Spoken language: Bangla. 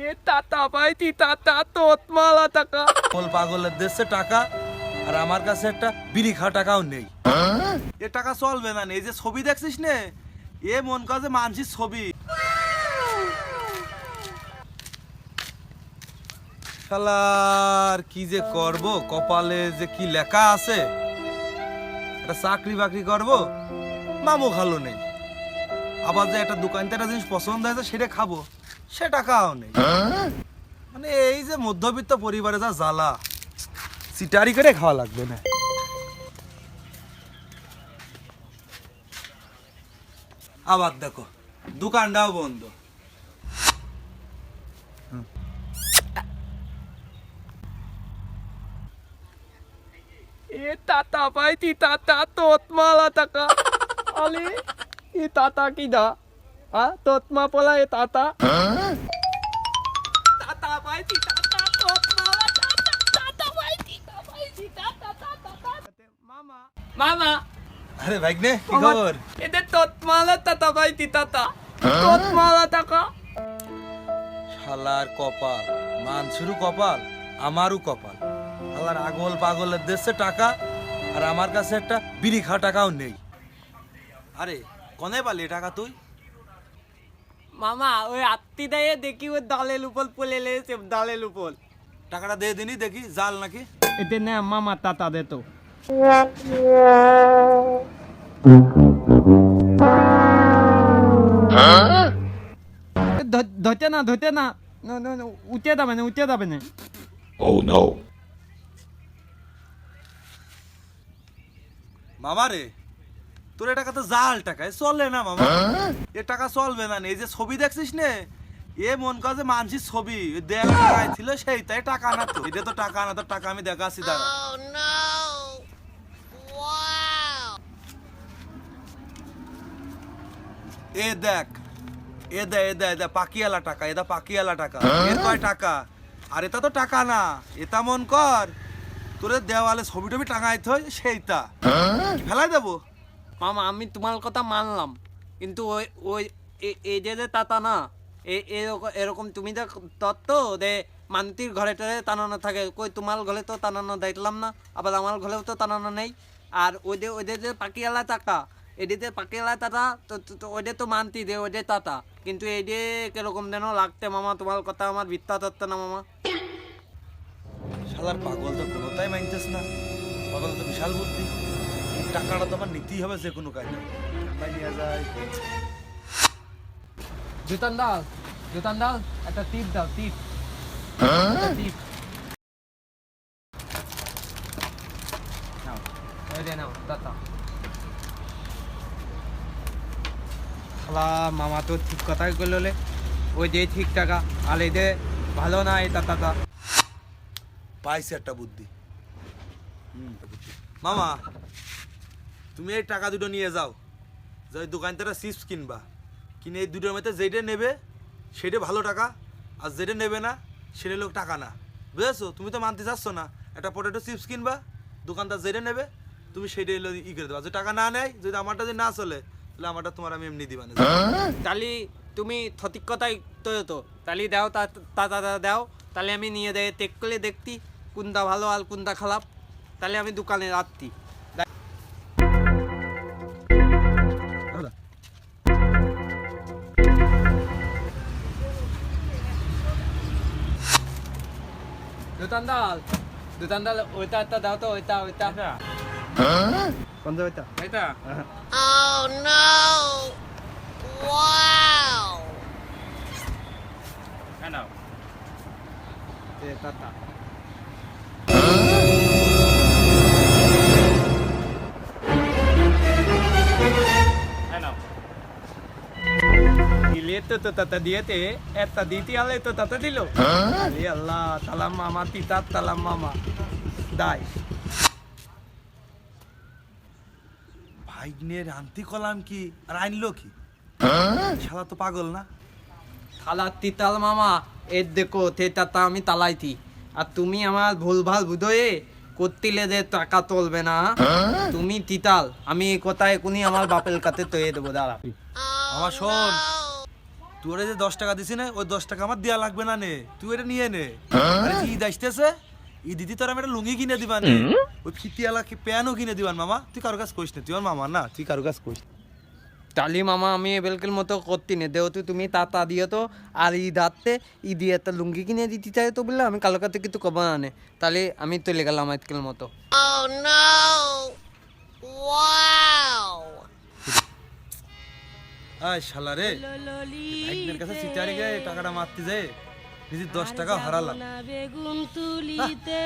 এ তাতা পাইতি তাতা তোতমালা টাকা পাগলের দেশে টাকা আর আমার কাছে একটা বিড়ি খাওয়া টাকাও নেই। এ টাকা চলবে না। এই যে ছবি দেখছিস নে, এ মন কাজে মানসির ছবি। শালার কি যে করব, কপালে যে কি লেখা আছে, একটা চাকরি বাকরি করব, মামু ভালো নেই। আবার যে একটা দোকানতে একটা জিনিস পছন্দ হয়েছে সেটা খাবো, সে টাকাও নেই। মানে এই যে মধ্যবিত্ত পরিবারে যা জ্বালা, সিটারি করে খাওয়া লাগবে না। আবার দেখো দোকানটাও বন্ধ। এ তাতা পাইতি তাতা তোতমালা টাকা আলে এ তাতা কি দা তোতমা পলা এ তাতা তাতা পাইতি তাতা তোতমালা টাকা তাতা পাইতি তাতা মামা মামা আরে ভাইগনে কি খবর? এদের তোতমালা তাতা পাইতি তাতা তোতমালা টাকা। শালার কপাল, মানসুরও কপাল, আমারও কপাল। শালার আগল পাগলের দেশে টাকা আর আমার কাছে একটা বিড়ি খাওয়া টাকাও নেই। আরে কনে পালি এ টাকা তুই? মামা ওই আত্মি দেয় দেখি ওই দালের উপর পলে লেছে দালের উপর। টাকাটা দিয়ে দিনি দেখি জাল নাকি। এতে না মামা তাতা দে তো। ধরতে না উঠে যাবে না। মামা রে, তোর এ টাকা তো জাল টাকা, চলে না মামা। এ টাকা চলবে না। এই যে ছবি দেখছিস নে, এ মন কাজে মানসির ছবি। দেড় টাকায় ছিল সেই তাই টাকা না তো। এটা তো টাকা না, তো টাকা আমি দেখাচ্ছি দাঁড়া। এ দেখ, এ পাকিয়ালা টাকা, এটা পাকিয়ালা টাকা। এর কয় টাকা? আর এটা তো টাকা না, এটা মন কর তোরে দেওয়ালে ছবি টবি টাঙাই থই সেইটা ফেলাই দেবো। মামা আমি তোমার কথা মানলাম, কিন্তু ওই ওই এই যে তাতা না এরকম তুমি যে তত্ত্ব দে মানতির ঘরে টরে টানানো থাকে, কই তোমার ঘরে তো টানানো দেখলাম না, আবার আমার ঘরেও তো টানানো নেই। আর ওদের যে পাকিয়ালা টাকা, এদিকে পাকিয়ালা টাকা তো ওদের তো মানতি দে ওদের টাকা, কিন্তু এই যে কিরকম যেন লাগতে মামা, তোমার কথা আমার ভিত্তা তত্ত্ব না মামা। শালার পাগল তো কোনোটাই মানতেছ না। পাগল তো বিশাল বুদ্ধি। এই টাকাটা তো আমার নিতেই হবে যে কোনো কাজে। টাকা নিয়ে যায়। জুতান দাও একটা টিপ দাও, টিপ টিপ নাও, এই যে নাও টাকা। শালা মামা তো ঠিক কথাই কইলে, ওই যে ঠিক টাকা আর এই যে ভালো না এই টাকাটা। পাইছে একটা বুদ্ধি। মামা তুমি এই টাকা দুটো নিয়ে যাও, যে ওই দোকান থেকে চিপস কিনবা, কিনে এই দুটোর মধ্যে যেটা নেবে সেটা ভালো টাকা, আর যেটা নেবে না সেটা লোক টাকা না। বুঝেছো? তুমি তো মানতে চাচ্ছ না। একটা পটেটো চিপস কিনবা, দোকানদার যেটা নেবে তুমি সেটাই ই করে দেবা। যে টাকা না নেয়, যদি আমারটা যদি না চলে তাহলে আমারটা তোমার আমি এমনি দিবা না। তাহলে তুমি সঠিক কথাই তো তাহলে দাও তা দাও, তাহলে আমি নিয়ে দেয় চেক করে দেখতি কোনটা ভালো আর কোনটা খারাপ, তাহলে আমি দোকানে রাখতি। দোকানদার ওইটা একটা দাও তো, ওইটা কোনটা ওইটা এটা। Oh no! Wow! নাও টাটা। দিলে তো তাতা দিয়েতে একটা দিতে হলে তো তাতা দিল। আরে আল্লাহ, তালাম মামা তিতার তালাম মামা দাই। ভাইগনের আনতি কলাম কি আর আনলো কি? শালা তো পাগল না। থালা তিতাল মামা এর দেখো তে তাতা আমি তালাইতি, আর তুমি আমার ভুলভাল বুঝয়ে করতিলে যে টাকা তুলবে না। তুমি তিতাল, আমি এই কথা এখনই আমার বাপের কাছে তৈরি দেবো। দাঁড়া আমার শোন, তোরে যে 10 টাকা দিছি না ওই 10 টাকা আমার দেয়া লাগবে না নে, তুই এটা নিয়ে নে। আরে ঈদ আসতেছে, ঈদ দিদি তোর আমি একটা লুঙ্গি কিনে দিবান, ওই ফিতিয়ালা প্যানও কিনে দিবান মামা। তুই কারো কাজ করিস না, তুই আমার মামা না, তুই কারো কাজ করিস না। তালি মামা আমি এবেলকের মতো করতি না, দেহতু তুমি তাতা দিও তো, আর ঈদ হাতে ঈদ দিয়ে একটা লুঙ্গি কিনে দিতে চাই তো বললে আমি কালকাতে কিন্তু কব না নে, তাহলে আমি চলে গেলাম আজকের মতো। Oh no! Wow! আয় শালা রে, ভাইদের কাছে চিটারে গিয়ে টাকাটা মারতে যায়, নিজে 10 টাকা হারালাম। বেগুন তুলিতে